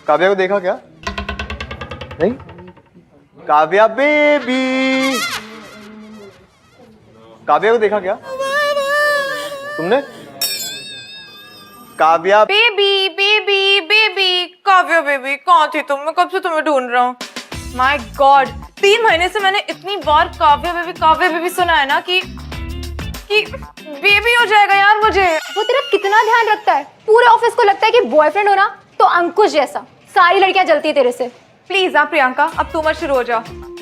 काव्या को देखा क्या? नहीं? काव्या बेबी, काव्या को देखा क्या तुमने? Kavya baby baby baby, Kavya baby, कहाँ थी तुम? मैं कब से तुम्हें ढूंढ रहा हूँ। माय गॉड, 3 महीने से मैंने इतनी बार काव्या बेबी सुना है ना कि बेबी हो जाएगा यार मुझे। वो तेरा कितना ध्यान रखता है, पूरे ऑफिस को लगता है कि बॉयफ्रेंड हो ना तो अंकुश जैसा। सारी लड़कियां जलती है तेरे से। प्लीज हाँ प्रियंका, अब तुम मत शुरू हो जाओ।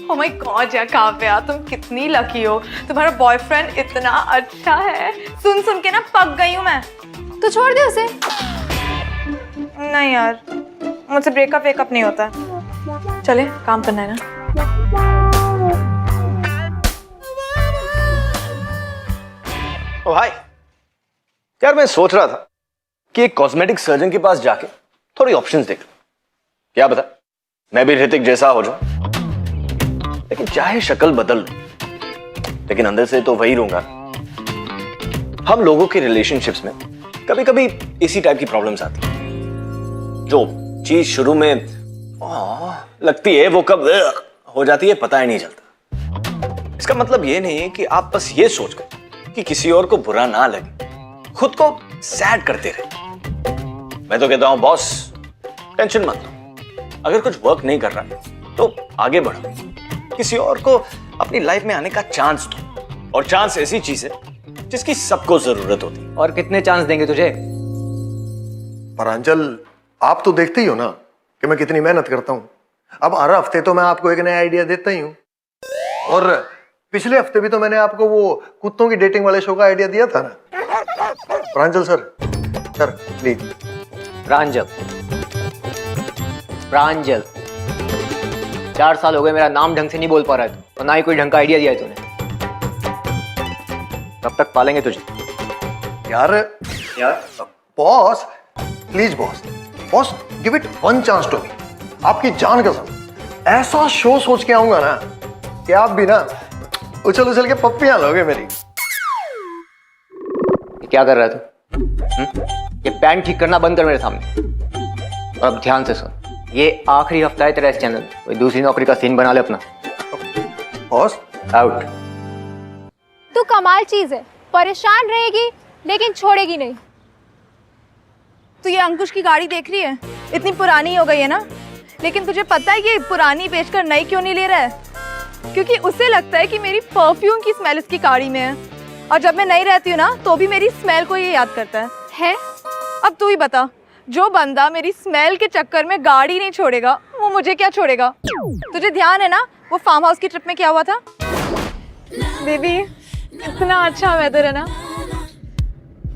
ओह माय गॉड यार काव्या, तुम कितनी लकी हो, तुम्हारा बॉयफ्रेंड इतना अच्छा है। सुन सुन के ना पक गई हूँ मैं। तो छोड़ दे उसे। नहीं यार, मुझसे ब्रेकअप वेकअप नहीं होता है। चले काम करना है ना। ओ हाय यार, मैं सोच रहा था कि एक कॉस्मेटिक सर्जन के पास जाके थोड़ी ऑप्शंस देख लूं। क्या बता, मैं भी ऋतिक जैसा हो जाऊं, लेकिन चाहे शक्ल बदल लूं लेकिन अंदर से तो वही रहूंगा। हम लोगों के रिलेशनशिप्स में कभी कभी इसी टाइप की प्रॉब्लम्स आती हैं। जो चीज शुरू में लगती है वो कब हो जाती है पता ही नहीं चलता। इसका मतलब ये नहीं है कि आप बस ये सोचकर कि किसी और को बुरा ना लगे खुद को सैड करते रहे। मैं तो कहता हूं बॉस, टेंशन मत लो। अगर कुछ वर्क नहीं कर रहा तो आगे बढ़ो, किसी और को अपनी लाइफ में आने का चांस दो। और चांस ऐसी चीज है जिसकी सबको जरूरत होती है। और कितने चांस देंगे तुझे? प्रांजल, आप तो देखते ही हो ना कि मैं कितनी मेहनत करता हूं। अब हर हफ्ते तो मैं आपको एक नया आइडिया देता ही हूं, और पिछले हफ्ते भी तो मैंने आपको वो कुत्तों की डेटिंग वाले शो का आइडिया दिया था ना। प्रांजल सर प्लीज। प्रांजल, प्रांजल, 4 साल हो गए मेरा नाम ढंग से नहीं बोल पा रहा है और ना ही कोई ढंग का आइडिया दिया है तूने। कब तक पालेंगे तुझे? यार boss please, boss give it one chance to me. आपकी जान कसम ऐसा शो सोच के आऊंगा ना कि आप भी ना उछल उछल के पप्पियां लोगे मेरी। क्या कर रहा है तू? ये पैंट ठीक करना बंद कर मेरे सामने। और अब ध्यान से सुन, ये आखिरी हफ्ता है तेरा इस चैनल। कोई दूसरी नौकरी का सीन बना ले अपना। Boss out. तू कमाल चीज है, परेशान रहेगी लेकिन छोड़ेगी नहीं। तो ये अंकुश की गाड़ी देख रही है, इतनी पुरानी हो गई है ना, लेकिन तुझे पता है ये पुरानी बेचकर नई क्यों नहीं ले रहा है? क्योंकि उसे लगता है कि मेरी परफ्यूम की स्मेल उसकी गाड़ी में है, और जब मैं नहीं रहती हूँ ना तो भी मेरी स्मेल को ये याद करता है? अब तू ही बता, जो बंदा मेरी स्मेल के चक्कर में गाड़ी नहीं छोड़ेगा वो मुझे क्या छोड़ेगा? तुझे ध्यान है ना वो फार्म हाउस की ट्रिप में क्या हुआ था? बेबी इतना अच्छा वेदर है ना,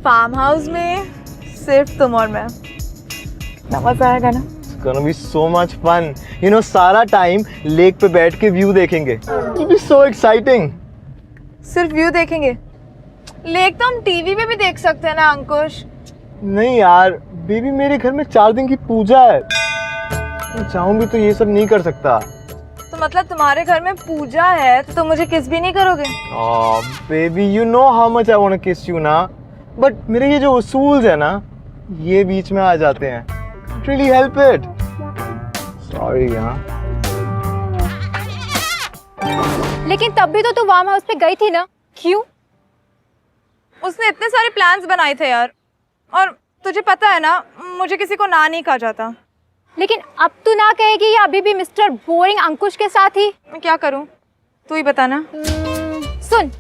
फार्म हाउस में सिर्फ तुम और मैं, कितना मजा आएगा ना। It's gonna be so much fun. You know, सारा टाइम लेक पे बैठ के व्यू देखेंगे। It'll be so exciting. सिर्फ व्यू देखेंगे? लेक तो हम टीवी पे भी देख सकते हैं ना अंकुश। नहीं यार बेबी, मेरे घर में 4 दिन की पूजा है। मैं चाहूँ भी तो ये सब नहीं कर सकता। तो मतलब तुम्हारे घर में पूजा है तो तुम मुझे किस भी नहीं करोगे? Baby you know how much I want to kiss you ना, बट मेरे ये जो उसूल्स है ना ये बीच में आ जाते हैं। Can't really help it. Sorry यार। लेकिन तब भी तो तू फार्म हाउस पे गई थी ना, क्यों? उसने इतने सारे प्लान्स बनाए थे यार, और तुझे पता है ना मुझे किसी को ना नहीं कहा जाता। लेकिन अब तू ना कहेगी या अभी भी मिस्टर बोरिंग अंकुश के साथ ही? मैं क्या करूं, तू ही बता ना। सुन,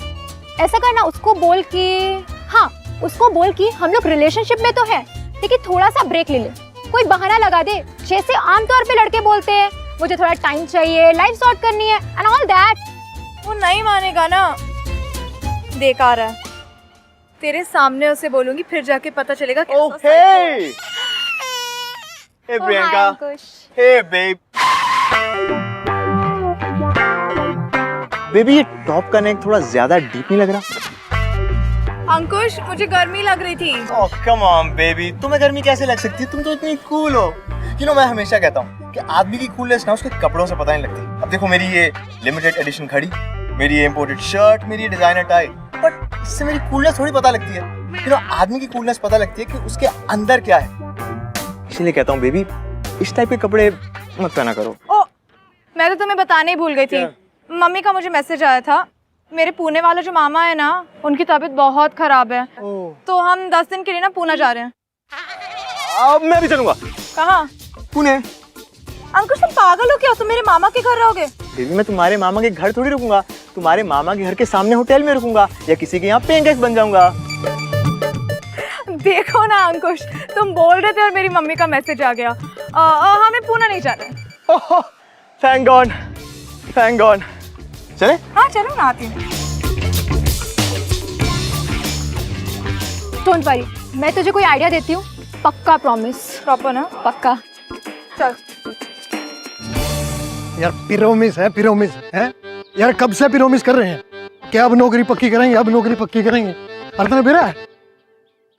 ऐसा करना, उसको बोल कि हाँ, उसको बोल कि हम लोग रिलेशनशिप में तो है लेकिन थोड़ा सा ब्रेक ले ले। कोई बहाना लगा दे, जैसे आमतौर पे लड़के बोलते हैं मुझे थोड़ा टाइम चाहिए, लाइफ सॉर्ट करनी है एंड ऑल दैट। वो नहीं मानेगा ना, बेकार है। तेरे सामने उसे बोलूंगी फिर जाके पता चलेगा कैसा Oh hey! Hey Oh, Priyanka. hi, अंकुश। Hey babe। बेबी ये टॉप का नेक थोड़ा ज्यादा डीप नहीं लग रहा? अंकुश मुझे गर्मी लग रही थी। Oh come on baby, तुम्हें गर्मी कैसे लग सकती है? तुम तो इतनी कूल हो। You know, मैं हमेशा कहता हूँ कि आदमी की कूलनेस ना उसके कपड़ों से पता नहीं लगती। अब देखो मेरी ये लिमिटेड एडिशन घड़ी, मेरी ये इम्पोर्टेड शर्ट, मेरी ये डिजाइनर टाई, बट इससे मेरी कूलनेस थोड़ी पता लगती है। You know, आदमी की कूलनेस पता लगती है कि उसके अंदर क्या है। इसलिए कहता हूँ बेबी, इस टाइप के कपड़े मत पहना करो। ओ, मैं तो तुम्हें बताने ही भूल गई थी। मम्मी का मुझे मैसेज आया था, मेरे पुणे वाला जो मामा है ना, उनकी तबीयत बहुत खराब है। तो हम 10 दिन के लिए ना पुणे जा रहे हैं। अब मैं भी चलूंगा। कहाँ? पुणे। अंकुश तुम पागल हो क्या? तुम मेरे मामा के घर रहोगे? बेबी मैं तुम्हारे मामा के घर थोड़ी रुकूंगा, तुम्हारे मामा के घर के सामने होटल में रुकूंगा या किसी के यहाँ पेइंग गेस्ट बन जाऊंगा। देखो ना अंकुश, तुम बोल रहे थे और मेरी मम्मी का मैसेज आ गया। हमें पुणे नहीं जाना। Thank God, thank God. चले? हाँ चलो ना, आती हूँ। डोंट वरी, मैं तुझे कोई आइडिया देती हूँ, पक्का प्रॉमिस। प्रॉपर ना? पक्का। चल। यार पिरोमिस है यार, कब से पिरोमिस कर रहे हैं कि अब नौकरी पक्की करेंगे, अब नौकरी पक्की करेंगे। अर्थ में है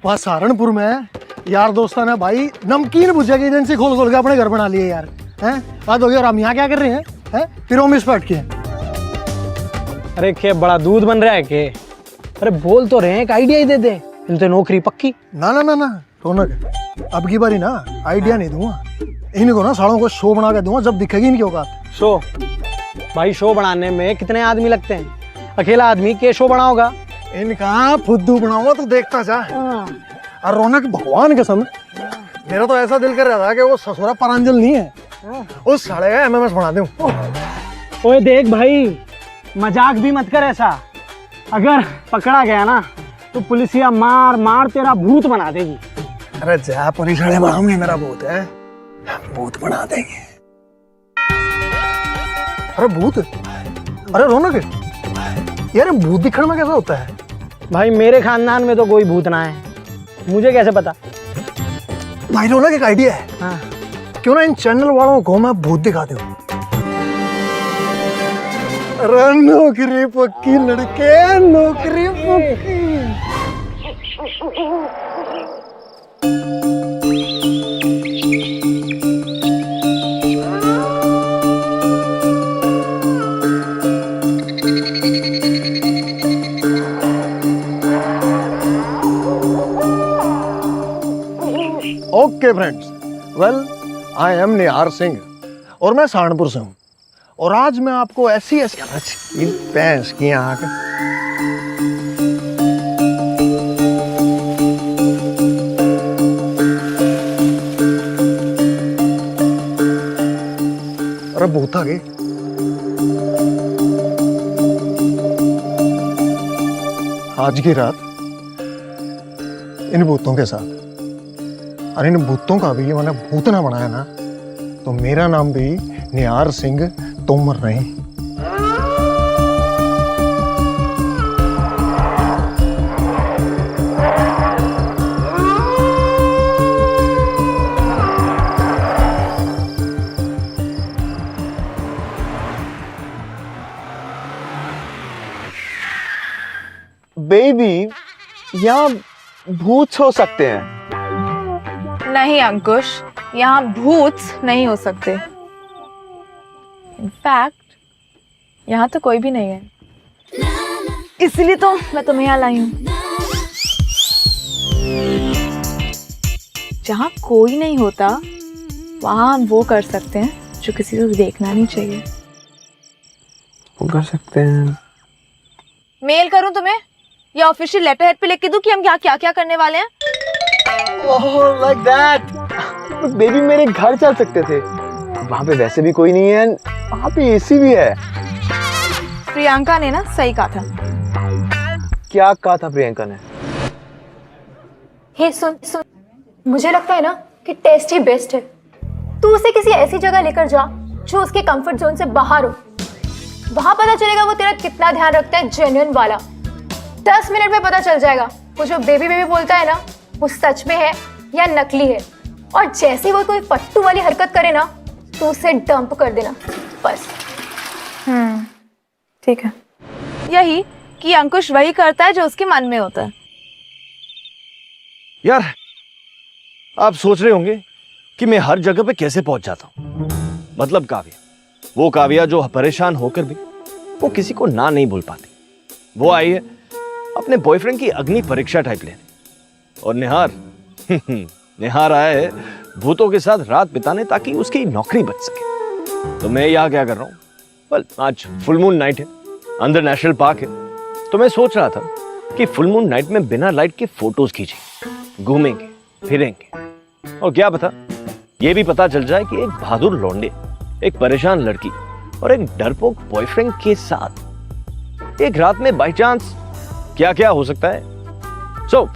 वहाँ सहारनपुर में यार दोस्तान है भाई, नमकीन भुजिया की एजेंसी खोल खोल के अपने घर बना लिए यार। हैं बात हो गई, और हम यहाँ क्या कर रहे हैं? पिरोमिस पे अटके। अरे के बड़ा दूध बन रहा है के? अरे बोल तो रहे हैं, एक आइडिया ही दे दे, इनसे नौकरी पक्की। ना ना ना ना रौनक, अब की बारी ना आइडिया नहीं दूंगा, इनको ना सालों को शो बना के दूंगा, जब दिखेगी इनकी औकात। शो? भाई शो बनाने में कितने आदमी लगते हैं? अकेला आदमी के शो बना होगा? इनका फुद्दू बनाऊंगा तो देखता जा। और रौनक भगवान के समय मेरा तो ऐसा दिल कर रहा था कि वो ससुरा परांजल नहीं है, उस साले का एमएमएस बना दूं। ओए देख भाई, मजाक भी मत कर ऐसा, अगर पकड़ा गया ना तो पुलिसिया मार मार तेरा भूत बना देगी। अरे जा परिसड़े बढ़ाऊंगे, मेरा भूत है, भूत बना देंगे। अरे भूत? अरे रौनक यार, भूत दिखने में कैसा होता है? भाई मेरे खानदान में तो कोई भूत ना है, मुझे कैसे पता? भाई रौनक एक आइडिया है। हाँ। क्यों ना इन चैनल वालों को मैं भूत दिखा दूं? अरे नौकरी पक्की लड़के, नौकरी पक्की। Okay friends, well I am Nihar Singh और मैं सहारनपुर से हूँ, और आज मैं आपको ऐसी भैंस की आँख। अरे भूत आ गई। आज की रात इन भूतों के साथ, और इन भूतों का भी मैंने भूत ना बनाया ना, तो मेरा नाम भी निहार सिंह तोमर नहीं। बेबी, यहाँ भूत हो सकते हैं। नहीं अंकुश, यहाँ भूत नहीं हो सकते। इनफैक्ट यहाँ तो कोई भी नहीं है, इसलिए तो मैं तुम्हें यहाँ लाई हूँ। जहाँ कोई नहीं होता वहाँ हम वो कर सकते हैं जो किसी को देखना नहीं चाहिए। वो कर सकते हैं। मेल करूँ तुम्हें या ऑफिशियल लेटर हेड पे लिख के दूँ कि हम क्या क्या करने वाले हैं? Oh like that. बेबी मेरे घर चल सकते थे, वहाँ पे वैसे भी कोई नहीं है, वहाँ पे एसी भी है। प्रियंका ने ना सही कहा था। क्या कहा था प्रियंका ने? हे सुन, मुझे लगता है ना कि टेस्ट ही बेस्ट है। तू उसे किसी ऐसी जगह लेकर जा जो उसके कंफर्ट जोन से बाहर हो, वहां पता चलेगा वो तेरा कितना ध्यान रखता है, जेन्युइन वाला। 10 मिनट में पता चल जाएगा वो जो बेबी बेबी बोलता है ना, वो सच में है या नकली है। और जैसे वो कोई फट्टू वाली हरकत करे ना, तो उसे डंप कर देना बस। ठीक है। यही कि अंकुश वही करता है जो उसके मन में होता है। यार आप सोच रहे होंगे कि मैं हर जगह पे कैसे पहुंच जाता हूं। मतलब काव्या, वो काव्या जो परेशान होकर भी वो किसी को ना नहीं बोल पाती, वो आई है अपने बॉयफ्रेंड की अग्नि परीक्षा टाइप लेने। और निहार निहार आया है भूतों के साथ रात बिताने ताकि उसकी नौकरी बच सके। तो मैं यहाँ क्या कर रहा हूँ? वेल, आज फुल मून नाइट है, अंदर नेशनल पार्क है, तो मैं सोच रहा था कि फुल मून नाइट में बिना लाइट के फोटोज खींचेंगे, घूमेंगे फिरेंगे, और क्या पता ये भी पता चल जाए कि एक बहादुर लौंडे, एक परेशान लड़की और एक डरपोक बॉयफ्रेंड के साथ एक रात में बाय चांस क्या क्या हो सकता है। So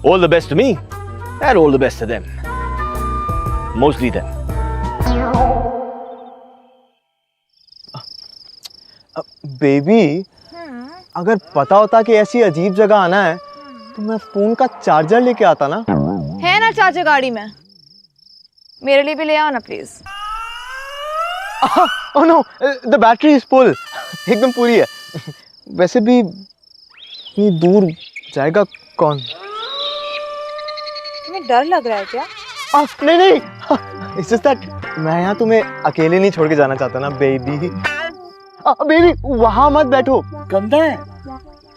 all the best to me and all the best to them, mostly them. Baby, अगर पता होता कि ऐसी अजीब जगह आना है तो मैं फोन का चार्जर लेके आता ना। है ना चार्जर गाड़ी में, मेरे लिए भी ले आओ ना please. Oh no, the battery is full, एकदम पूरी है। वैसे भी इतनी दूर जाएगा कौन? तुम्हें डर लग रहा है क्या? नहीं नहीं, इट्स जस्ट दैट मैं यहाँ तुम्हें अकेले नहीं छोड़ के जाना चाहता ना बेबी। बेबी वहां मत बैठो, गंदा है।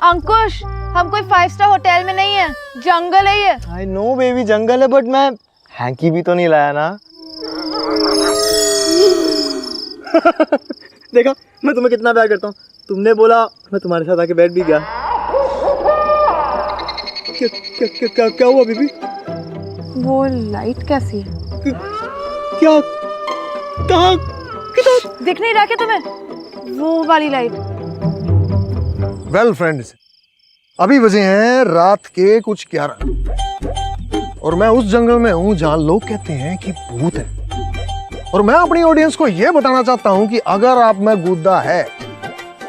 अंकुश, हम कोई 5 स्टार होटल में नहीं है, जंगल है ये। आई नो बेबी, जंगल है, बट मैं हैंकी भी तो नहीं लाया ना। देखा, मैं तुम्हें कितना प्यार करता हूँ। तुमने बोला, मैं तुम्हारे साथ आके बैठ भी गया। क्या हुआ बेबी? वो लाइट कैसी है? क्या? कहाँ? किधर? दिख नहीं रहा क्या तुम्हें वो वाली लाइट? वेल फ्रेंड्स, अभी बजे हैं रात के कुछ 11 और मैं उस जंगल में हूं जहां लोग कहते हैं कि भूत है। और मैं अपनी ऑडियंस को यह बताना चाहता हूं कि अगर आप में गुद्दा है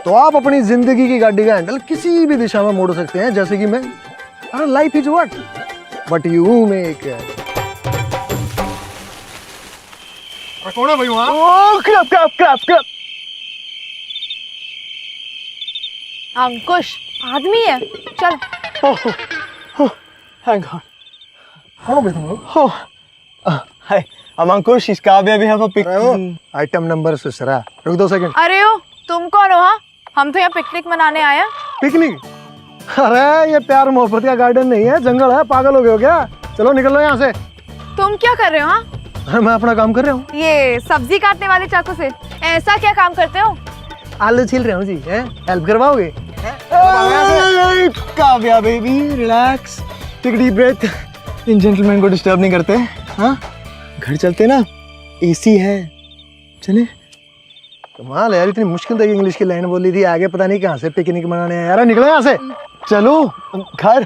तो आप अपनी जिंदगी की गाड़ी का हैंडल किसी भी दिशा में मोड़ सकते हैं, जैसे कि मैं। अरे life is what but you make. कौन है भाई वहां? ओह, क्लब क्लब क्लब क्लब। अंकुश, आदमी है, चल। Thank God. कौन हो भाई तुम लोग? Hi, I'm Ankush. She's Kavya. We have a pic. Item number सुसरा। रुक 2 सेकंड। अरे ओ, तुम कौन हो? हाँ, हम तो यहाँ पिकनिक मनाने आए हैं। पिकनिक? अरे ये प्यार मोहब्बत का गार्डन नहीं है, जंगल है। पागल हो गए हो क्या? चलो निकल लो यहाँ से। तुम क्या कर रहे हो? हाँ, अरे मैं अपना काम कर रहा हूँ। ये सब्जी काटने वाले चाकू से ऐसा क्या काम करते हो? आलू छील रहा हूँ जी। हेल्प करवाओगे? Kavya baby, relax, take deep breath. इन जेंटलमैन को डिस्टर्ब नहीं करते। हाँ, घर चलते ना, एसी है, चले। कमाल है यार, इतनी मुश्किल तक इंग्लिश की लाइन बोली थी, आगे पता नहीं कहाँ से पिकनिक मनाने आया। यार निकलो यहाँ से। चलो घर।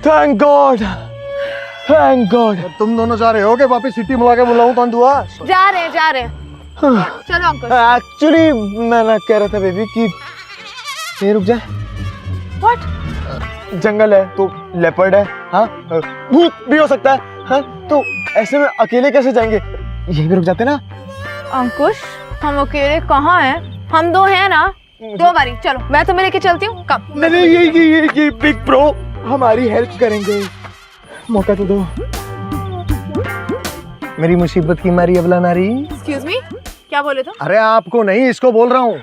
Thank God, thank God. तुम दोनों जा रहे हो कि वापस सिटी बुला के बुलाऊं कौन दुआ? जा रहे हैं, जा रहे हैं। चलो अंकुश। एक्चुअली मैं ना कह रहा था बेबी कि ये रुक जाए। व्हाट? जंगल है तो लेपर्ड है, हाँ, भूत भी हो सकता है, हाँ, तो ऐसे में अकेले कैसे जाएंगे? यहीं पे रुक जाते ना। अंकुश, हम अकेले कहाँ हैं? हम 2 हैं ना। 2 बारी, चलो मैं तुम्हें लेके चलती हूँ। कब? नहीं, ये बिग प्रो हमारी हेल्प करेंगे, मौका तो दो। मेरी मुसीबत की मारी अबला नारी। एक्सक्यूज मी, क्या बोले तुम? अरे आपको नहीं, इसको बोल रहा हूँ।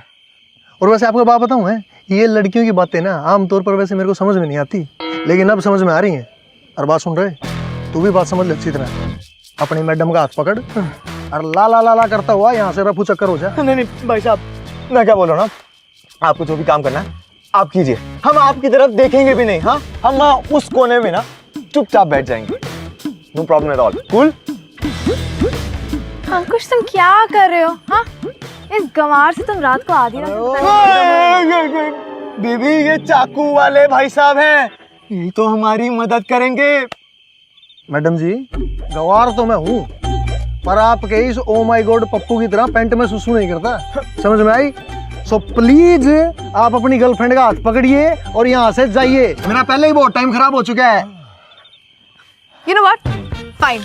और वैसे आपको बात बताऊँ, है ये लड़कियों की बातें ना आमतौर पर वैसे मेरे को समझ में नहीं आती, लेकिन अब समझ में आ रही हैं। और बात सुन रहे, तू भी बात समझ ले अच्छी तरह। अपनी मैडम का हाथ पकड़ और ला ला ला ला करता हुआ यहाँ से रफू चक्कर हो जाए। नहीं भाई साहब, मैं क्या बोल रहा हूँ ना, आपको जो भी काम करना है आप कीजिए, हम आपकी तरफ देखेंगे भी नहीं। हाँ, हम उस कोने में ना चुपचाप बैठ जाएंगे। No problem at all, cool. Ankush, तुम क्या कर रहे हो? हाँ, इस गंवार से तुम रात को आधी रात बेबी, ये चाकू वाले भाई साहब हैं, यही तो हमारी मदद करेंगे। मैडम जी, गवार तो मैं हूँ, पर आपके इस ओ माय गॉड पप्पू की तरह पैंट में सुसु नहीं करता। समझ में आई? सो प्लीज आप अपनी गर्लफ्रेंड का हाथ पकड़िए और यहाँ से जाइए। मेरा पहले ही बहुत टाइम खराब हो चुका है। You know what? Fine.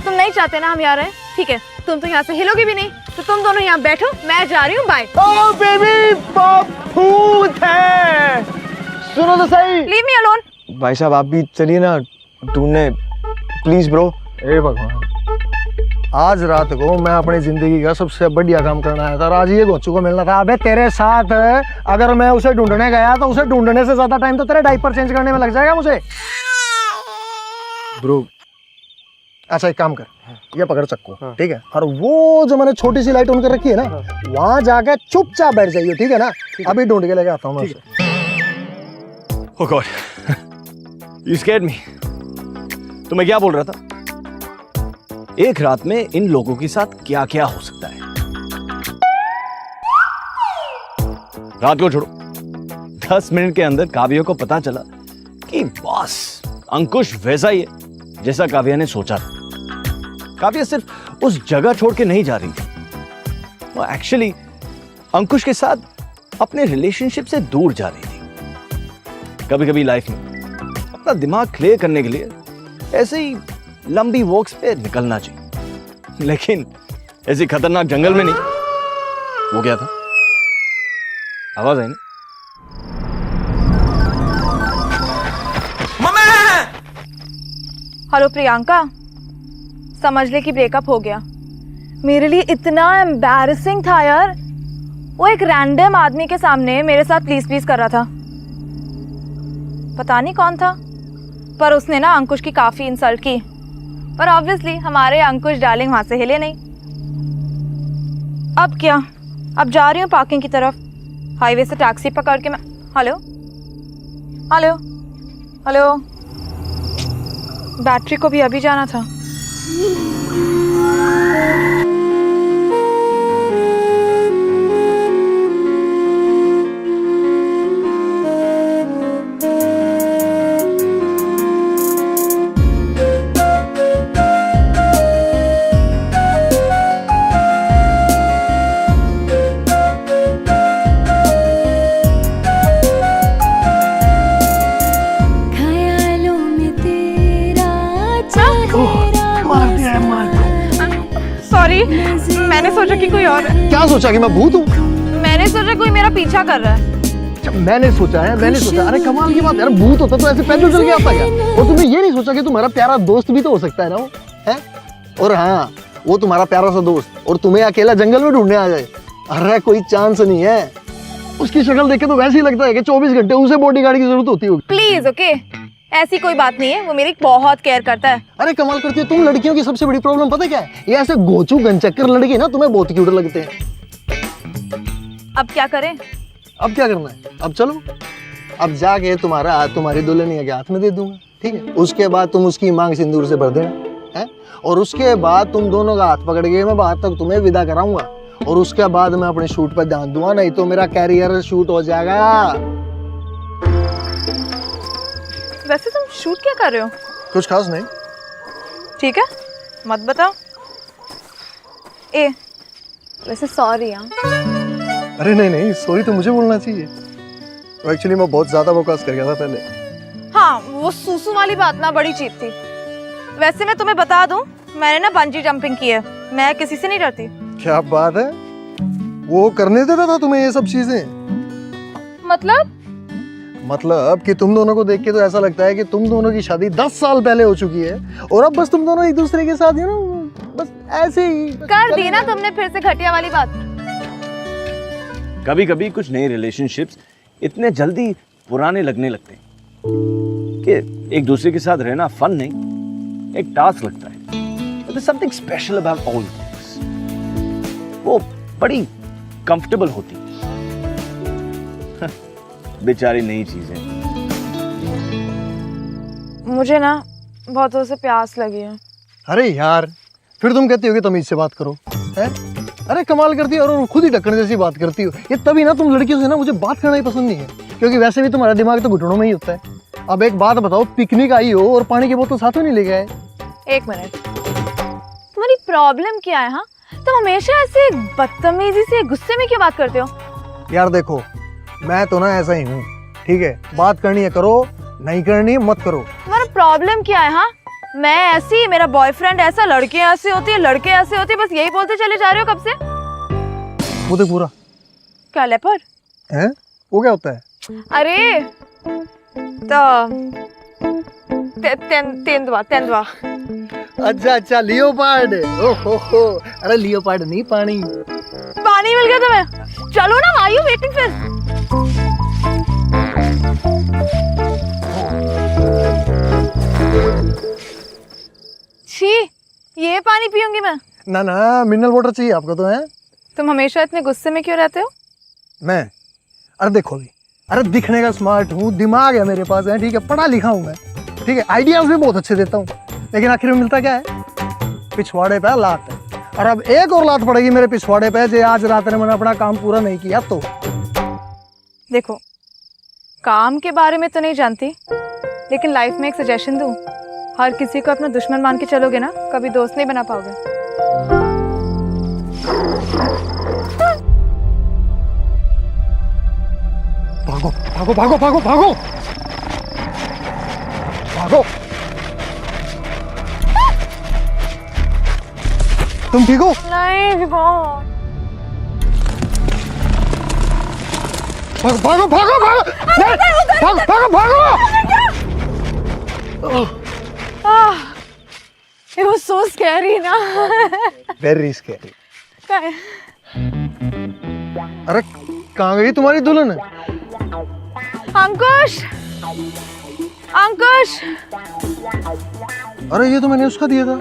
तुम नहीं चाहते ना हम यहाँ रहें, ठीक है। तुम तो यहाँ से हिलोगे भी नहीं, तो तुम दोनों यहाँ बैठो, मैं जा रही हूँ। बाय। ओ बेबी, भूत है, सुनो तो सही। Leave me alone. भाई साहब आप भी चलिए ना ढूंढने, प्लीज ब्रो। ए भगवान, आज रात को मैं अपनी जिंदगी का सबसे बढ़िया काम करना आया था और आज ये गोचू को मिलना था। अबे तेरे साथ अगर मैं उसे ढूंढने गया तो उसे ढूंढने से ज्यादा टाइम तो तेरे डायपर चेंज करने में लग जाएगा मुझे। ब्रो अच्छा एक काम कर, ये पकड़ चक्कू, ठीक है, और वो जो मैंने छोटी सी लाइट ऑन कर रखी है ना, वहां जाके चुपचाप बैठ जाइए, ठीक है ना? अभी ढूंढ के लेके आता हूँ मैं उसे। Oh God, you scared me. तो मैं क्या बोल रहा था, एक रात में इन लोगों के साथ क्या क्या हो सकता है। रात को छोड़ो, 10 मिनट के अंदर काव्या को पता चला कि बॉस अंकुश वैसा ही है जैसा काव्या ने सोचा था। काव्या सिर्फ उस जगह छोड़ के नहीं जा रही थी, वो एक्चुअली अंकुश के साथ अपने रिलेशनशिप से दूर जा रही थी। कभी कभी लाइफ में अपना दिमाग क्लियर करने के लिए ऐसे ही लंबी वॉक्स पे निकलना चाहिए, लेकिन ऐसी खतरनाक जंगल में नहीं। वो क्या था? आवाज आई ना? हेलो प्रियंका, समझ ले कि ब्रेकअप हो गया। मेरे लिए इतना एम्बैरेसिंग था यार। वो एक रैंडम आदमी के सामने मेरे साथ प्लीज प्लीज कर रहा था। पता नहीं कौन था, पर उसने ना अंकुश की काफी इंसल्ट की। पर ऑब्वियसली हमारे अंकुश डार्लिंग वहां से हिले नहीं। अब क्या, अब जा रही हूँ पार्किंग की तरफ। हाईवे से टैक्सी पकड़ के मैं हेलो हेलो हेलो, बैटरी को भी अभी जाना था। सॉरी, मैंने सोचा कि कोई और है। क्या सोचा कि मैं भूत हूँ? मैंने सोचा कोई मेरा पीछा कर रहा है। मैंने सोचा है, मैंने सोचा। अरे कमाल की बात यार, भूत होता तो ऐसे पैदल चल के आता क्या? और तुमने ये नहीं सोचा कि तुम्हारा प्यारा दोस्त भी तो हो सकता है ना वो, है? और हाँ, वो तुम्हारा प्यारा सा दोस्त और तुम्हें अकेला जंगल में ढूंढने आ जाए, अरे कोई चांस नहीं है। उसकी शक्ल देख के तो वैसे ही लगता है कि 24 घंटे उसे बॉडीगार्ड की जरूरत होती होगी। प्लीज ओके, ऐसी कोई बात नहीं है। वो मेरी बहुत केयर करता है। अरे कमाल करती हो तुम। लड़कियों की सबसे बड़ी प्रॉब्लम पता क्या है? ये ऐसे गोचू गनचक्कर लड़के ना तुम्हें बहुत क्यूट लगते हैं। अब क्या करें? अब क्या करना है? अब चलो, अब जाके तुम्हारा हाथ तुम्हारी दुल्हनिया के हाथ में दे दूंगा, ठीक है? उसके बाद तुम उसकी मांग सिंदूर से भर देना है, और उसके बाद तुम दोनों का हाथ पकड़ के मैं बाहर तक तुम्हें विदा कराऊंगा, और उसके बाद मैं अपने शूट पर ध्यान दूंगा, नहीं तो मेरा कैरियर शूट हो जाएगा। वैसे तुम शूट क्या कर रहे हो? कुछ खास नहीं। ठीक है, मत बताओ। ए, वैसे सॉरी। हाँ, अरे नहीं नहीं, सॉरी तो मुझे बोलना चाहिए। एक्चुअली मैं बहुत ज्यादा बकवास कर गया था पहले। हाँ, वो सूसू वाली बात ना बड़ी चीप थी। वैसे मैं तुम्हें बता दूं, मैंने ना बंजी जंपिंग की है। मैं किसी से नहीं डरती। क्या बात है? वो करने देता था तुम्हें ये सब चीजें? मतलब कि तुम दोनों को देख के तो ऐसा लगता है कि तुम दोनों की शादी 10 साल पहले हो चुकी है और अब बस तुम दोनों एक दूसरे के साथ बस ऐसे ही कर दी ना तुमने फिर से घटिया वाली बात। कभी कभी कुछ नए रिलेशनशिप्स इतने जल्दी पुराने लगने लगते हैं कि एक दूसरे के साथ रहना फन नहीं, एक टास्क लगता है। There's something special about all this. वो बड़ी कंफर्टेबल होती है। बेचारी नई चीजें। मुझे ना बहुत जोर से प्यास लगी है। अरे यार, फिर तुम कहती हो कि तमीज से बात करो, हैं? अरे कमाल करती हो, और खुद ही ढक्कन जैसी बात करती हो। ये तभी ना तुम लड़कियों से ना मुझे बात करना ही पसंद नहीं है, क्योंकि वैसे भी तुम्हारा दिमाग तो घुटनों में ही होता है। अब एक बात बताओ, पिकनिक आई हो और पानी की बोतल साथ में नहीं ले गए? एक मिनट, तुम्हारी प्रॉब्लम क्या है? हाँ, तुम हमेशा ऐसे बदतमीजी से गुस्से में क्यों बात करते हो? यार देखो, मैं तो ना ऐसा ही हूँ, ठीक है? बात करनी है करो, नहीं करनी है मत करो। तुम्हारा प्रॉब्लम क्या है? हाँ, मैं ऐसी, मेरा बॉयफ्रेंड ऐसा, लड़कियां ऐसे होती है, लड़के ऐसे होते हैं, बस यही बोलते चले जा रहे हो कब से? वो देख पूरा क्या लेपर्ड है? वो क्या होता है? अरे तो तेंदुआ तेंदुआ। अच्छा अच्छा, लियोपार्ड। ओहो, अरे लियोपार्ड नहीं, पानी। पानी मिल गया तुम्हें? चलो ना, आर यू वेटिंग फिर? छी, ये पानी पीऊंगी मैं? ना ना, मिनरल वाटर चाहिए आपको तो है। तुम हमेशा इतने गुस्से में क्यों रहते हो? मैं, अरे देखो भी, अरे दिखने का स्मार्ट हूँ, दिमाग है मेरे पास है, ठीक है, पढ़ा लिखा हूँ मैं, ठीक है, आइडियाज भी बहुत अच्छे देता हूँ, लेकिन आखिर में मिलता क्या है? पिछवाड़े पे लात है। और अब एक और लात पड़ेगी मेरे पिछवाड़े पे, जो आज रात ने मैंने अपना काम पूरा नहीं किया तो। देखो, काम के बारे में तो नहीं जानती, लेकिन लाइफ में एक सजेशन दूं, हर किसी को अपना दुश्मन मान के चलोगे ना, कभी दोस्त नहीं बना पाओगे। भागो भागो भागो भागो भागो भागो। तुम ठीक हो? नहीं, भागो भागो भागो भागो भागो भागो। It was so scary ना। Very scary. क्या है? अरे कहाँ गई तुम्हारी दुल्हन? अंकुश, अंकुश। अरे ये तो मैंने उसका दिया था,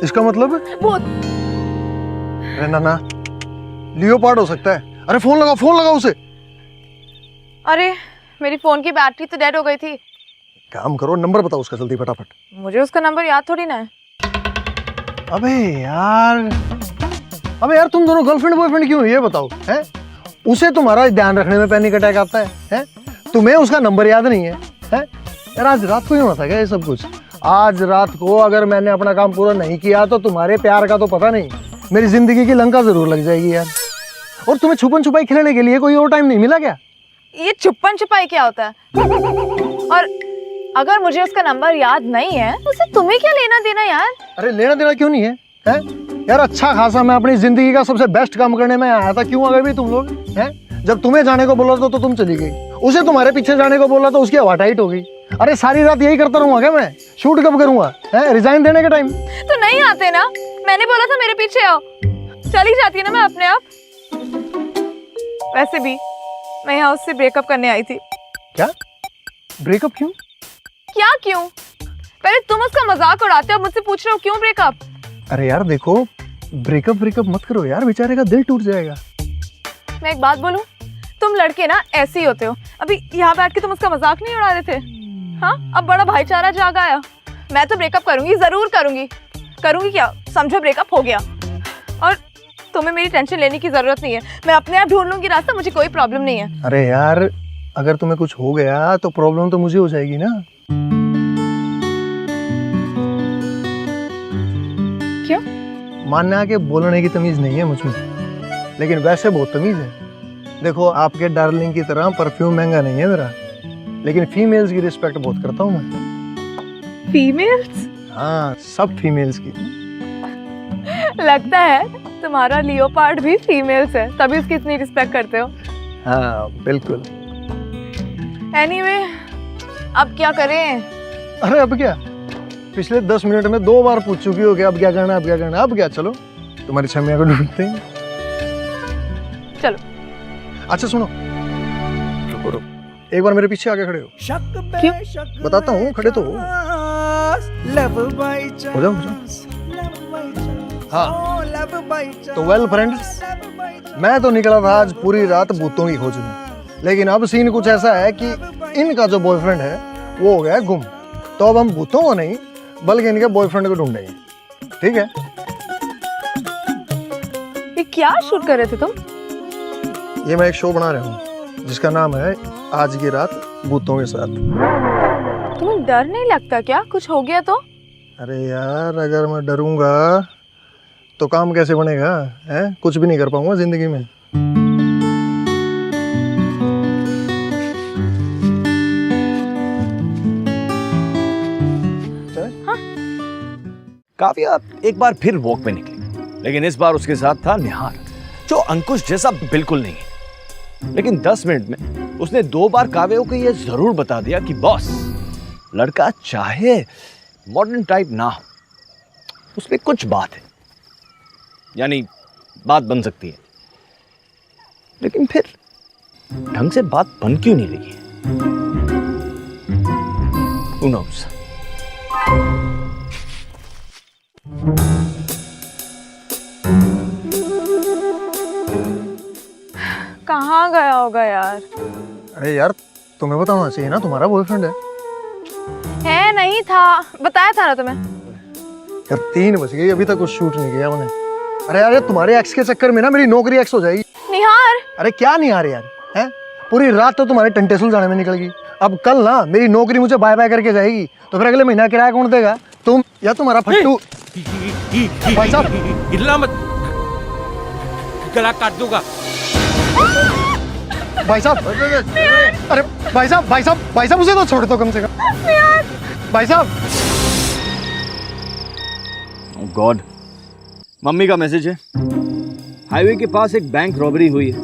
इसका मतलब? भूत। अरे ना ना, लियोपार्ड हो सकता है। अरे फोन लगाओ उसे। अरे मेरी फोन की बैटरी तो डेड हो गई थी। काम करो, नंबर बताओ उसका जल्दी फटाफट। मुझे उसका नंबर याद थोड़ी ना है। अबे यार तुम दोनों गर्लफ्रेंड बॉयफ्रेंड क्यों, ये बताओ हैं? उसे तुम्हारा ध्यान रखने में पैनिक अटैक आता है? तुम्हें उसका नंबर याद नहीं है? यार आज रात को ही हुआ था क्या ये सब कुछ? आज रात को अगर मैंने अपना काम पूरा नहीं किया तो तुम्हारे प्यार का तो पता नहीं, मेरी जिंदगी की लंका जरूर लग जाएगी यार। और तुम्हें छुपन छुपाई खेलने के लिए कोई और टाइम नहीं मिला क्या? ये छुपन छुपाई क्या होता है? और अगर मुझे उसका नंबर याद नहीं है तो उसे तुम्हें क्या लेना देना यार? अरे लेना देना क्यों नहीं है? यार अच्छा खासा मैं अपनी जिंदगी का सबसे बेस्ट काम करने में आया था, क्यों आ गए भी तुम लोग? जब तुम्हें जाने को बोला तो तुम चली गई, उसे तुम्हारे पीछे जाने को बोला तो उसकी हवा टाइट हो गई। अरे सारी रात यही करता रहूंगा क्या मैं? शूट कब करूंगा? रिजाइन देने के टाइम तो नहीं आते ना, मैंने बोला था मेरे पीछे आओ, चली जाती है ना मैं अपने आप। वैसे भी मैं यहाँ उससे ब्रेकअप करने आई थी। क्या? ब्रेकअप क्यों? क्या क्यों? पहले तुम उसका मजाक उड़ाते हो, मुझसे पूछ रहे हो क्यों ब्रेकअप? अरे यार देखो, ब्रेकअप मत करो यार, बेचारे का दिल टूट जाएगा। मैं एक बात बोलूं, तुम लड़के ना ऐसे ही होते हो। अभी यहाँ बैठ के तुम उसका मजाक नहीं उड़ा रहे थे? हाँ, अब बड़ा भाईचारा जाग आया। मैं तो ब्रेकअप करूंगी, जरूर करूंगी। क्या समझो, ब्रेकअप हो गया और तुम्हें मेरी टेंशन लेने की जरूरत नहीं है। मैं अपने आप ढूंढ लूंगी रास्ता, मुझे कोई प्रॉब्लम नहीं है। अरे यार अगर तुम्हें कुछ हो गया तो प्रॉब्लम तो मुझे हो जाएगी ना। क्यों? मानना के बोलने की तमीज नहीं है मुझ में, लेकिन वैसे बहुत तमीज है। देखो आपके डार्लिंग की तरह परफ्यूम महंगा नहीं है मेरा, लेकिन फीमेल्स की रिस्पेक्ट बहुत करता हूँ मैं। फीमेल्स? हाँ, सब फीमेल्स की। लगता है तुम्हारा लियोपार्ड भी फीमेल्स है, तभी उसकी इतनी रिस्पेक्ट करते हो। हाँ बिल्कुल। एनीवे, अब क्या करें? अरे अब क्या, पिछले 10 मिनट में 2 बार पूछ चुकी हो कि अब क्या करना, अब क्या करना। अब क्या, चलो तुम्हारी छमिया को ढूंढते हैं। चलो। अच्छा सुनो, रुको, एक बार मेरे पीछे आके खड़े हो। क्यों? बताता हूँ, खड़े तो हो जाओ। हाँ तो वेल फ्रेंड्स, मैं तो निकला था आज पूरी रात भूतों की खोज में, लेकिन अब सीन कुछ ऐसा है कि इनका जो बॉयफ्रेंड है वो हो गया गुम। तो अब हम भूतों को नहीं बल्कि इनके बॉयफ्रेंड को ढूंढेंगे, ठीक है? ये क्या शूट कर रहे थे तुम? ये मैं एक शो बना रहा हूँ जिसका नाम है आज की रात भूतों के साथ। तुम्हें डर नहीं लगता क्या, कुछ हो गया तो? अरे यार अगर मैं डरूंगा तो काम कैसे बनेगा? कुछ भी नहीं कर पाऊंगा जिंदगी में। काव्या एक बार फिर वॉक पे निकली, लेकिन इस बार उसके साथ था निहार, जो अंकुश जैसा बिल्कुल नहीं है। लेकिन 10 मिनट में उसने 2 बार काव्या को ये जरूर बता दिया कि बॉस, लड़का चाहे मॉडर्न टाइप ना हो, उसमें कुछ बात है, यानी बात बन सकती है, लेकिन फिर ढंग से बात बन क्यों नहीं रही है? Who knows? कहाँ गया होगा यार? अरे यार तुम्हें बताना चाहिए ना, तुम्हारा बॉयफ्रेंड है। नहीं था, बताया था ना तुम्हें। यार 3 बज गई, अभी तक कुछ शूट नहीं किया मैंने। अरे यार तुम्हारे एक्स के चक्कर में ना मेरी नौकरी एक्स हो जाएगी। निहार, अरे क्या नहीं आ रही यार, हैं? पूरी रात तो तुम्हारे टंटेसुल जाने में निकल गई। अब कल ना मेरी नौकरी मुझे बाय बाय करके जाएगी, तो फिर अगले महीना किराया कौन देगा? तुम या तुम्हारा फट्टू? भाई साहब हिलना मत, गला काट दूंगा। भाई साहब, अरे भाई साहब भाई साहब भाई साहब, उसे तो छोड़ दो कम से कम। भाई साहब। गॉड, मम्मी का मैसेज है। हाईवे के पास एक बैंक रॉबरी हुई है,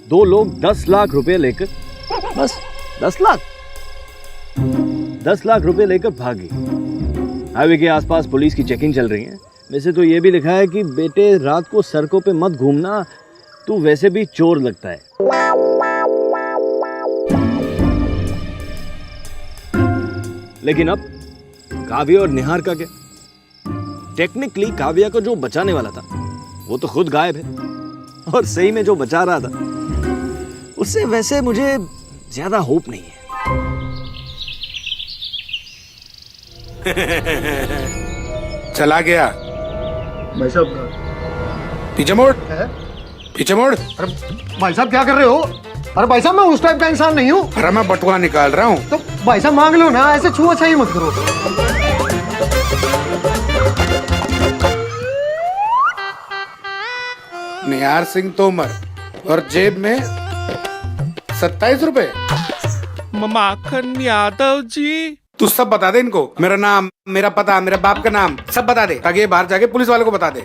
2 लोग 10 लाख रुपए लेकर, बस 10 लाख रुपए लेकर भागे। हाईवे के आसपास पुलिस की चेकिंग चल रही है। वैसे तो ये भी लिखा है कि बेटे रात को सड़कों पे मत घूमना, तू वैसे भी चोर लगता है। लेकिन अब काव्या और निहार का क्या? टेक्निकली काव्या को जो बचाने वाला था वो तो खुद गायब है, और सही में जो बचा रहा था उससे वैसे मुझे ज्यादा होप नहीं है। चला गया। भाई साहब पीछे मोड़, है? पीछे मोड़। अरे भाई साहब क्या कर रहे हो? अरे भाई साहब मैं उस टाइप का इंसान नहीं हूँ। अरे मैं बटुआ निकाल रहा हूँ। तो भाई साहब मांग लो ना, ऐसे छुआ छाई मत करो। निहार सिंह तोमर, और जेब में 27 रुपए। माखन यादव जी, तू सब बता दे इनको, मेरा नाम, मेरा पता, मेरे बाप का नाम सब बता दे, ताकि ये बाहर जाके पुलिस वालों को बता दे।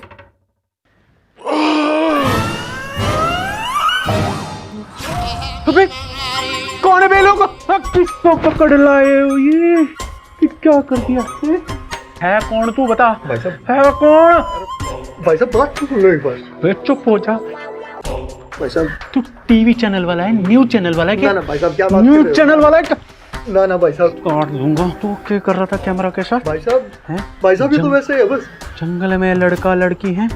अबे कौन है बे लोग? किसको पकड़ लाए हो? ये क्या कर दिया? है कौन तू बता? भाई साहब, है कौन? भाई साहब बात तो सुन लो एक बार। बे चुप हो जा। भाई साहब तू टीवी चैनल वाला है, न्यूज चैनल वाला है ना क्या? ना भाई साहब क्या बात कर रहे न्यूज हो? चैनल वाला है क्या? ना ना भाई साहब। काट दूंगा। तू क्या कर रहा था कैमरा के साथ? भाई साहब हैं? भाई साहब ये तो वैसे ही है बस। जंगल में लड़का लड़की है,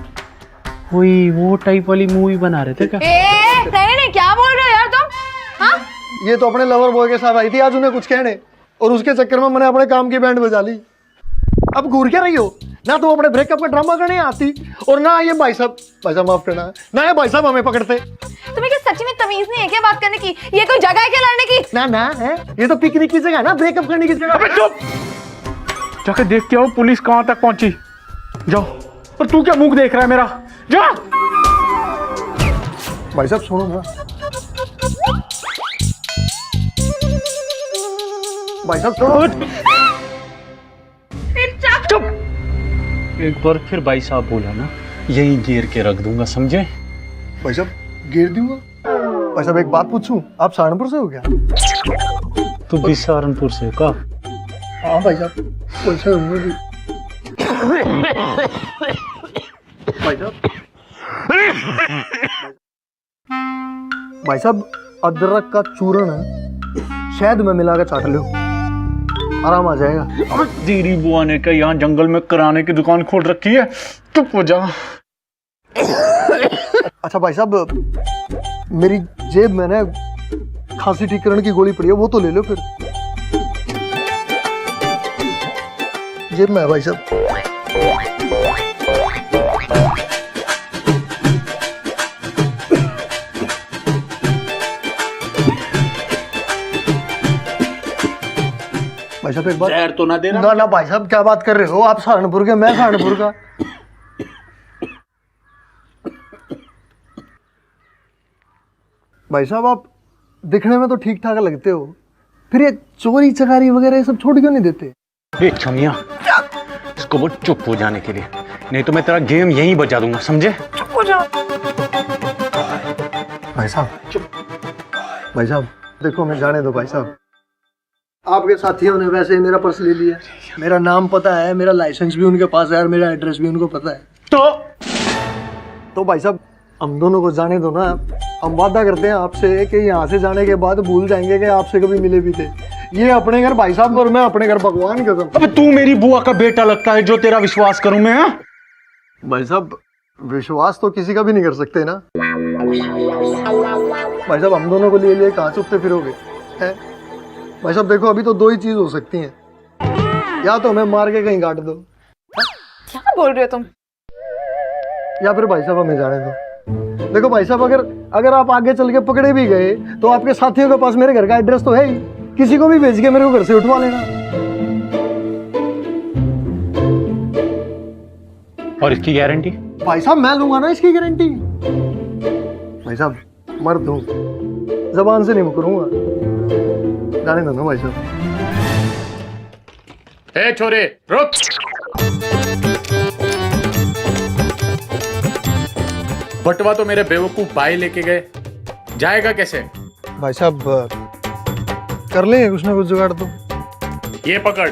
कोई वो टाइप वाली मूवी बना रहे थे क्या? नहीं, क्या बोल रहे हो यार तुम? हाँ? ये तो अपने लवर बॉय के साथ आई थी आज उन्हें कुछ कहने, और उसके चक्कर में मैंने अपने काम की बैंड बजा ली। अब घूर क्या रही हो? ना तुम अपने ब्रेकअप का ड्रामा करने आती, और ना ये भाई साहब माफ करना, ना ये भाई साहब हमें पकड़ते। तुम्हें क्या सच में तमीज नहीं है क्या बात करने की? ये कोई जगह है क्या लड़ने की? ना ना है, ये तो पिकनिक की जगह है ना, ब्रेकअप करने की जगह। चुप, जाके देख के आओ पुलिस कहाँ तक पहुंची। जाओ। और तू क्या मुंह देख रहा है मेरा? जा। भाई साहब सुनो ना, भाई साहब सुनो। चुप। एक बार फिर भाई साहब बोला ना, यही घेर के रख दूंगा, समझे? भाई साहब गिर दूंगा। भाई साहब एक बात पूछूं, आप सहारनपुर से हो क्या? तू भी सहारनपुर से का? हाँ भाई साहब वैसे हूँ भी। भाई साहब अदरक का चूर्ण है, शहद में मिला के चाट लो, आराम आ जाएगा। तेरी बुआ ने क्या यहाँ जंगल में कराने की दुकान खोल रखी है? चुप हो जा। अच्छा भाई साहब मेरी जेब में ना खांसी ठीक करने की गोली पड़ी है, वो तो ले लो फिर। जेब में है भाई साहब। भाई साहब एक बात। जहर तो ना देना। ना ना भाई साहब क्या बात कर रहे हो? आप सहारनपुर के, मैं सहारनपुर का। भाई साहब आप दिखने में तो ठीक ठाक लगते हो, फिर ये चोरी चकारी वगैरह ये सब छोड़ क्यों नहीं देते? ए छमिया, इसको बोल चुप हो जाने के लिए, नहीं तो मैं तेरा गेम यहीं बजा दूंगा, समझे? चुप हो जा। भाई साहब चुप। भाई साहब देखो मैं जाने दो भाई साहब, आपके साथियों ने वैसे ही मेरा पर्स ले लिया। मेरा नाम पता है, मेरा लाइसेंस भी उनके पास है और मेरा एड्रेस भी उनको पता है। तो भाई साहब हम दोनों को जाने दो ना। हम वादा करते हैं आपसे कि यहाँ से जाने के बाद भूल जाएंगे कि आपसे कभी मिले भी थे। ये अपने घर भाई साहब और मैं अपने घर भगवान कसम। अबे तू मेरी बुआ का बेटा लगता है जो तेरा विश्वास करूं मैं। हाँ? भाई साहब विश्वास तो किसी का भी नहीं कर सकते ना। भाई साहब हम दोनों को लिए लिए कहाँ चुपते फिरोगे हैं? भाई साहब देखो अभी तो दो ही चीज हो सकती हैं, या तो हमें मार के कहीं काट दो, क्या बोल रहे हो तुम? या फिर भाई साहब हमें जाने दो। देखो भाई साहब अगर आप आगे चल के पकड़े भी गए तो आपके साथियों के पास मेरे घर का एड्रेस तो है ही, किसी को भी भेज के मेरे को घर से उठवा लेना। और इसकी गारंटी? भाई साहब मैं लूंगा ना इसकी गारंटी। भाई साहब मर्द हूं, जबान से नहीं मुकरूंगा। जाने दो ना भाई साहब। ए छोरे रुक। बटवा तो मेरे बेवकूफ भाई लेके गए, जाएगा कैसे? भाई साहब कर लेंगे कुछ ना कुछ जुगाड़ तो। ये पकड़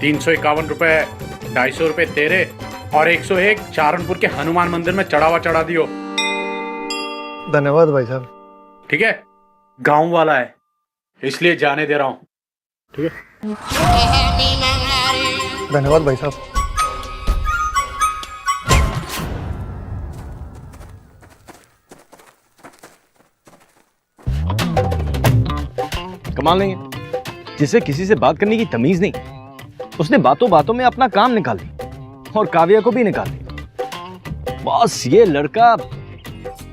351 रुपए, 250 रुपए तेरे और 101 सहारनपुर के हनुमान मंदिर में चढ़ावा चढ़ा दियो। धन्यवाद भाई साहब। ठीक है, गांव वाला है इसलिए जाने दे रहा हूं। ठीक है, धन्यवाद भाई साहब। कमाल नहीं है, जिसे किसी से बात करने की तमीज नहीं, उसने बातों बातों में अपना काम निकाल ली और काव्या को भी निकाल दी। बस ये लड़का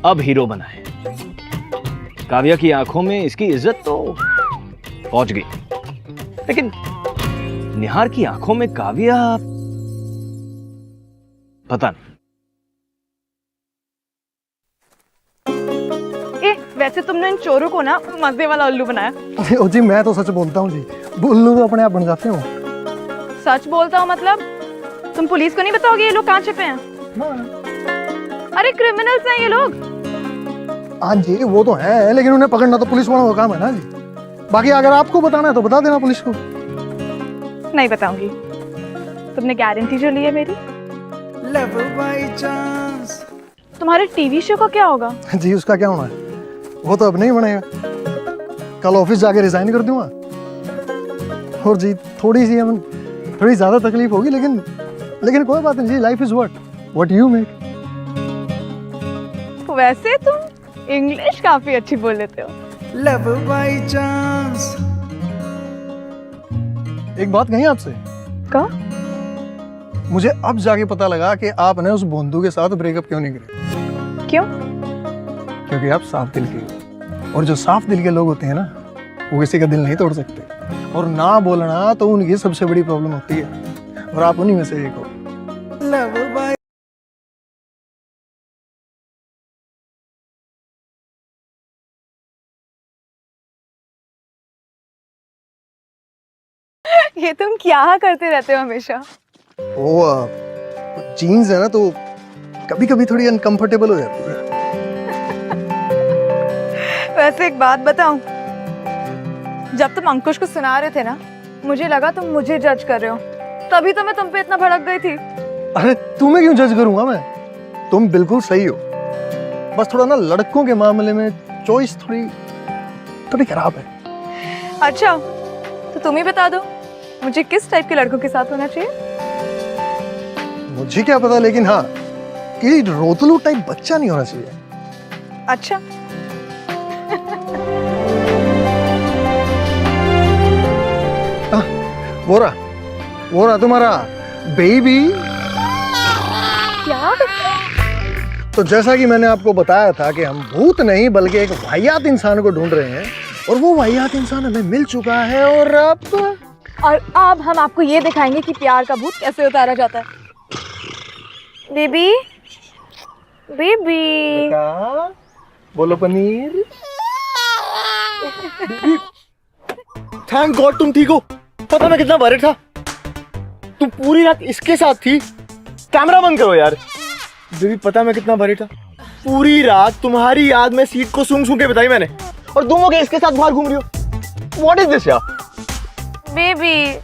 अब हीरो बना है। काव्या की आंखों में इसकी इज्जत तो पहुंच गई, लेकिन निहार की आंखों में काव्या पता नहीं। वैसे तुमने इन चोरों को ना मजे वाला उल्लू बनाया। ओ जी मैं तो सच बोलता हूँ जी, उल्लू तो अपने आप बन जाते हो। सच बोलता हूँ मतलब? तुम पुलिस को नहीं बताओगे ये लोग कहाँ छिपे हैं? अरे क्रिमिनल्स हैं ये लोग। हाँ जी वो तो है, लेकिन उन्हें पकड़ना तो पुलिस वालों का काम है ना जी। बाकी अगर आपको बताना है तो बता देना पुलिस को। नहीं बताऊंगी। तुमने गारंटी जो ली है मेरी। तुम्हारे टीवी शो का क्या होगा? जी उसका क्या होना है, वो तो अब नहीं बनेगा। कल ऑफिस जाके रिजाइन कर दूंगा। और जी थोड़ी ज्यादा तकलीफ होगी, लेकिन कोई बात नहीं जी। Life is what you make. वैसे तुम इंग्लिश काफी अच्छी बोल लेते हो। एक बात कही आपसे। क्या? मुझे अब जाके पता लगा कि आपने उस बोंदू के साथ ब्रेकअप क्यों नहीं किया। क्यों? क्योंकि आप साफ दिल के हो, और जो साफ दिल के लोग होते हैं ना वो किसी का दिल नहीं तोड़ सकते। और ना बोलना तो उनकी सबसे बड़ी प्रॉब्लम होती है, और आप उन्हीं में से एक हो। ये तुम क्या करते रहते हो हमेशा? वो जीन्स है ना तो कभी कभी थोड़ी अनकंफर्टेबल हो जाती है। वैसे एक बात बताऊं, जब तुम अंकुश को सुना रहे थे ना, मुझे लगा तुम मुझे जज कर रहे हो, तभी तो मैं तुम पे इतना भड़क गई थी। अरे तुम्हें क्यों जज करूंगा मैं, तुम बिल्कुल सही हो। बस थोड़ा ना लड़कों के मामले में चॉइस थोड़ी खराब है। अच्छा तो तुम ही बता दो मुझे किस टाइप के लड़कों के साथ होना चाहिए। मुझे क्या पता, लेकिन हाँ कि रोतलू टाइप बच्चा नहीं होना चाहिए। अच्छा वो रहा तुम्हारा बेबी। क्या? तो जैसा कि मैंने आपको बताया था कि हम भूत नहीं बल्कि एक वाहियात इंसान को ढूंढ रहे हैं, और वो वाहियात इंसान हमें मिल चुका है। और अब हम आपको ये दिखाएंगे कि प्यार का भूत कैसे उतारा जाता है। बेबी बेबी बोलो पनीर। थैंक गॉड तुम ठीक हो। पता मैं कितना वरिड था। तुम पूरी रात इसके साथ थी। कैमरा बंद करो यार। बेबी पता मैं कितना वरिड था। पूरी रात तुम्हारी याद में सीट को सूंघ सूंघ के बताई मैंने, और तुम हो गए इसके साथ बाहर घूम रही हो। व्हाट इज दिस यार? बेबी,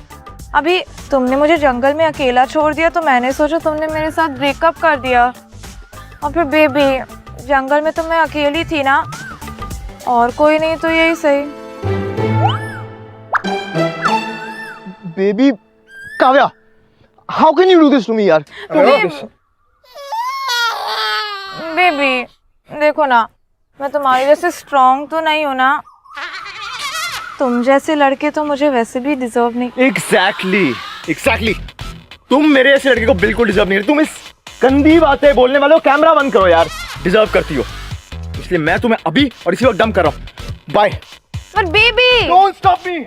अभी तुमने मुझे जंगल में अकेला छोड़ दिया तो मैंने सोचा तुमने मेरे साथ ब्रेकअप कर दिया। और फिर बेबी, जंगल में तो मैं अकेली थी ना, और कोई नहीं तो यही सही। Baby, Kavya, how can you do this to me यार? बेबी देखो ना, मैं तुम्हारी जैसे स्ट्रॉन्ग तो नहीं हूँ ना। तुम जैसे लड़के तो मुझे वैसे भी डिजर्व नहीं। एग्जैक्टली तुम मेरे ऐसे लड़के को बिल्कुल डिजर्व नहीं। तुम इस गंदी बातें बोलने वाले हो, कैमरा बंद करो यार। डिजर्व करती हो, इसलिए मैं तुम्हें अभी और इसी वक्त डंप कर रहा हूँ। बाय। पर baby, don't stop me.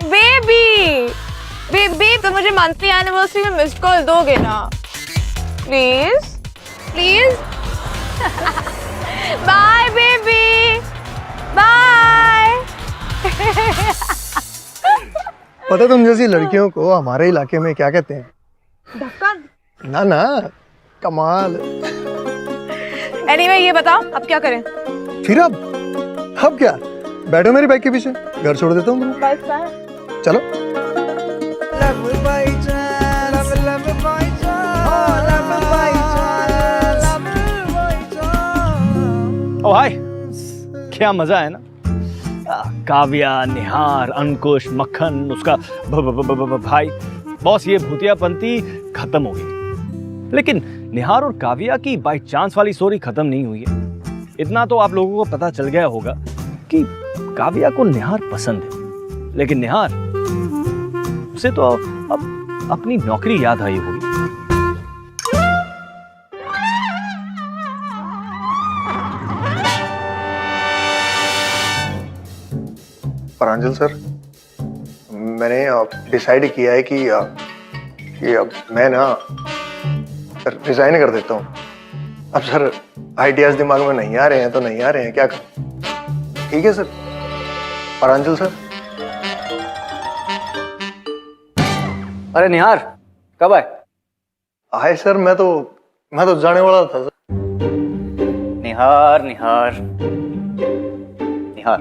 Baby तो मुझे मंथली एनिवर्सरी में मिस कॉल दोगे ना? Please please. Bye baby, bye. पता तुम जैसी लड़कियों को हमारे इलाके में क्या कहते हैं? ढक्कन। ना ना, कमाल। एनीवे ये बताओ अब क्या करें? फिर अब क्या? बैठो मेरी बाइक के पीछे, घर छोड़ देता हूँ तुम्हें। चलो। ओ हाय, क्या मजा है ना। काव्या, निहार, अंकुश, मक्खन, उसका भाई। बॉस, ये भूतियापंती खत्म हो गई, लेकिन निहार और काव्या की बाय चांस वाली स्टोरी खत्म नहीं हुई है। इतना तो आप लोगों को पता चल गया होगा कि काव्या को निहार पसंद है, लेकिन निहार उसे तो अब अपनी नौकरी याद आई होगी। प्रांजल सर, मैंने डिसाइड किया है कि अब मैं ना रिजाइन कर देता हूँ। अब सर आइडियाज दिमाग में नहीं आ रहे हैं तो नहीं आ रहे हैं, क्या करूं? ठीक है सर। प्रांजल सर। अरे निहार, कब आए? आए सर, मैं तो जाने वाला था सर। निहार निहार निहार,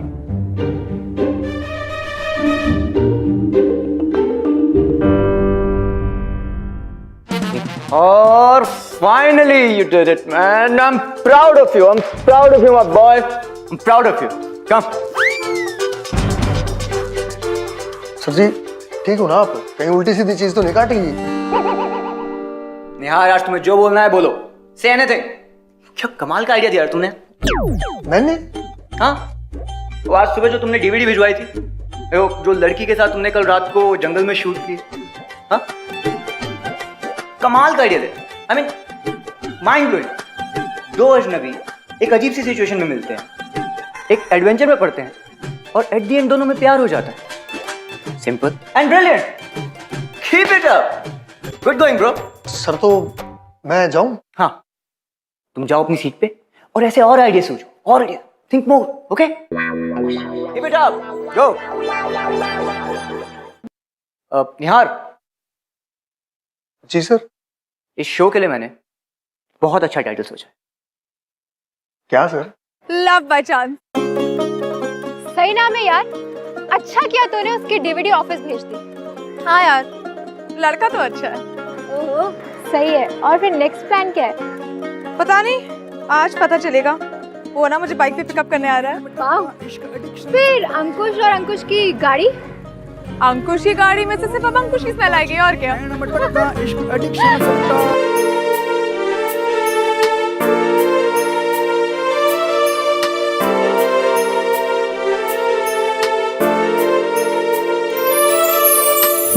और finally you did it, man. I'm proud of you. I'm proud of you, my boy. I'm proud of you. Come. Sir जी ठीक हो ना आप? कहीं उल्टी सीधी चीज तो नहीं काटेंगी? निहार, आज तुम्हें जो बोलना है बोलो। Say anything. क्या कमाल का आइडिया दिया यार तुमने। मैंने? हाँ, तो आज सुबह जो तुमने डीवीडी भिजवाई थी, जो लड़की के साथ तुमने कल रात को जंगल में शूट की, हाँ, कमाल का idea they. I mean mind blowing. दो अजनबी एक अजीब सी सिचुएशन में मिलते हैं, एक एडवेंचर में पड़ते हैं, और एट द एंड दोनों में प्यार हो जाता है। Simple and brilliant. Keep it up. Good going bro. Sir तो मैं जाऊं? हाँ, तुम जाओ अपनी सीट पे और ऐसे और आइडिया सोचो, और idea. Think more, okay? Keep it up, go. Nihar. जी सर। इस शो के लिए मैंने बहुत अच्छा टाइटल सोचा है। क्या सर? Love by chance. सही नाम है यार। अच्छा किया तूने उसकी डीवीडी ऑफिस भेज दी। हाँ यार, लड़का तो अच्छा है। ओहो, सही है। और फिर नेक्स्ट प्लान क्या है? पता नहीं, आज पता चलेगा। वो ना मुझे बाइक पे पिकअप करने आ रहा है। वाह। फिर अंकुश और अंकुश की गाड़ी? अंकुश की गाड़ी में से सिर्फ अब अंकुश की स्मेल आएगी, और क्या।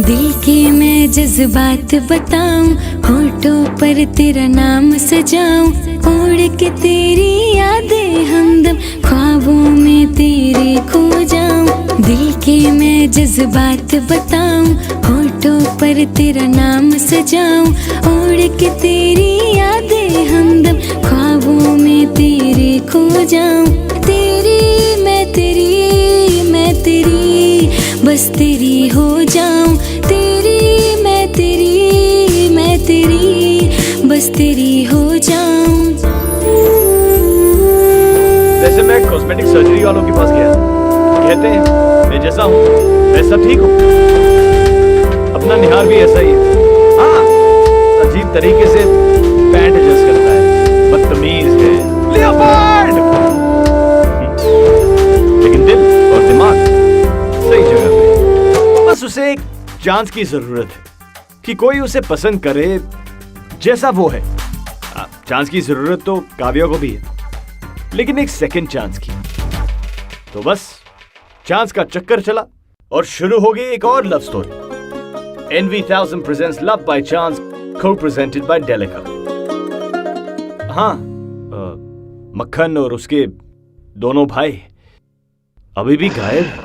दिल के मैं जज्बात बताऊं, होठों पर तेरा नाम सजाऊं, उड़ के तेरी यादें हमदम ख्वाबों में तेरे खो जाऊं। दिल के मैं जज्बात बताऊं, होठों पर तेरा नाम सजाऊं, उड़ के तेरी यादें हमदम ख्वाबों में तेरे खो जाऊं। तेरी मैं तेरी बस तेरी हो जाऊं। तेरी मैं तेरी बस तेरी हो जाऊं। वैसे मैं कॉस्मेटिक सर्जरी वालों के पास गया, कहते हैं मैं जैसा हूँ वैसा ठीक हूँ। अपना निहार भी ऐसा ही है। हाँ, अजीब तरीके से पैंट एडजस्ट करता है, बदतमीज है, लियोपार्ड। लेकिन दिल और दिमाग सही जगह पे। बस उसे एक चांस की जरूरत है कि कोई उसे पसंद करे जैसा वो है। चांस की जरूरत तो काव्या को भी है, लेकिन एक सेकंड चांस की। तो बस चांस का चक्कर चला और शुरू हो गई एक और love story. NV1000 presents Love by Chance, co-presented by Delica। हाँ, मक्खन और उसके दोनों भाई अभी भी गायब हैं।